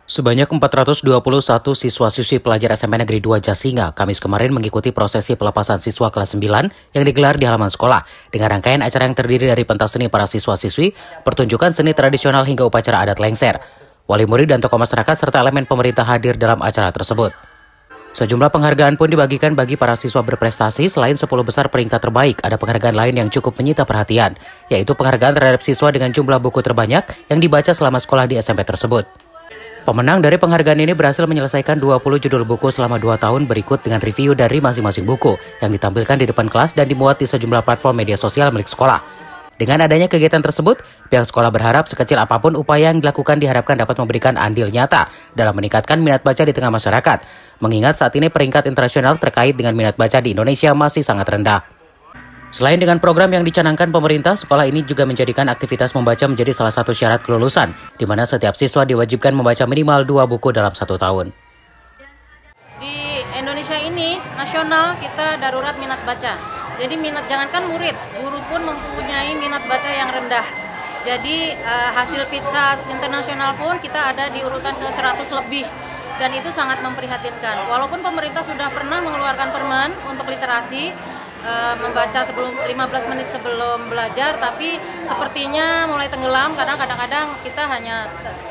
Sebanyak 421 siswa-siswi pelajar SMP Negeri 2 Jasinga Kamis kemarin mengikuti prosesi pelepasan siswa kelas 9 yang digelar di halaman sekolah dengan rangkaian acara yang terdiri dari pentas seni para siswa-siswi, pertunjukan seni tradisional hingga upacara adat lengser. Wali murid dan tokoh masyarakat serta elemen pemerintah hadir dalam acara tersebut. Sejumlah penghargaan pun dibagikan bagi para siswa berprestasi. Selain 10 besar peringkat terbaik, ada penghargaan lain yang cukup menyita perhatian, yaitu penghargaan terhadap siswa dengan jumlah buku terbanyak yang dibaca selama sekolah di SMP tersebut. Pemenang dari penghargaan ini berhasil menyelesaikan 20 judul buku selama 2 tahun berikut dengan review dari masing-masing buku yang ditampilkan di depan kelas dan dimuat di sejumlah platform media sosial milik sekolah. Dengan adanya kegiatan tersebut, pihak sekolah berharap sekecil apapun upaya yang dilakukan diharapkan dapat memberikan andil nyata dalam meningkatkan minat baca di tengah masyarakat, mengingat saat ini peringkat internasional terkait dengan minat baca di Indonesia masih sangat rendah. Selain dengan program yang dicanangkan pemerintah, sekolah ini juga menjadikan aktivitas membaca menjadi salah satu syarat kelulusan, di mana setiap siswa diwajibkan membaca minimal 2 buku dalam 1 tahun. Di Indonesia ini, nasional kita darurat minat baca. Jadi jangankan murid, guru pun mempunyai minat baca yang rendah. Jadi hasil pizza internasional pun kita ada di urutan ke 100 lebih. Dan itu sangat memprihatinkan. Walaupun pemerintah sudah pernah mengeluarkan permen untuk literasi, membaca 15 menit sebelum belajar, tapi sepertinya mulai tenggelam karena kadang-kadang kita hanya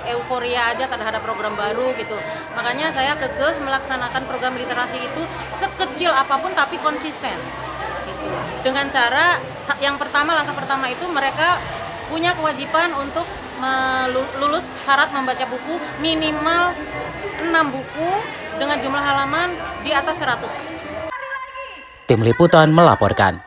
euforia aja terhadap program baru gitu. Makanya saya kekeh melaksanakan program literasi itu sekecil apapun tapi konsisten gitu. Dengan cara langkah pertama itu mereka punya kewajiban untuk lulus syarat membaca buku minimal 6 buku dengan jumlah halaman di atas 100. Tim Liputan melaporkan.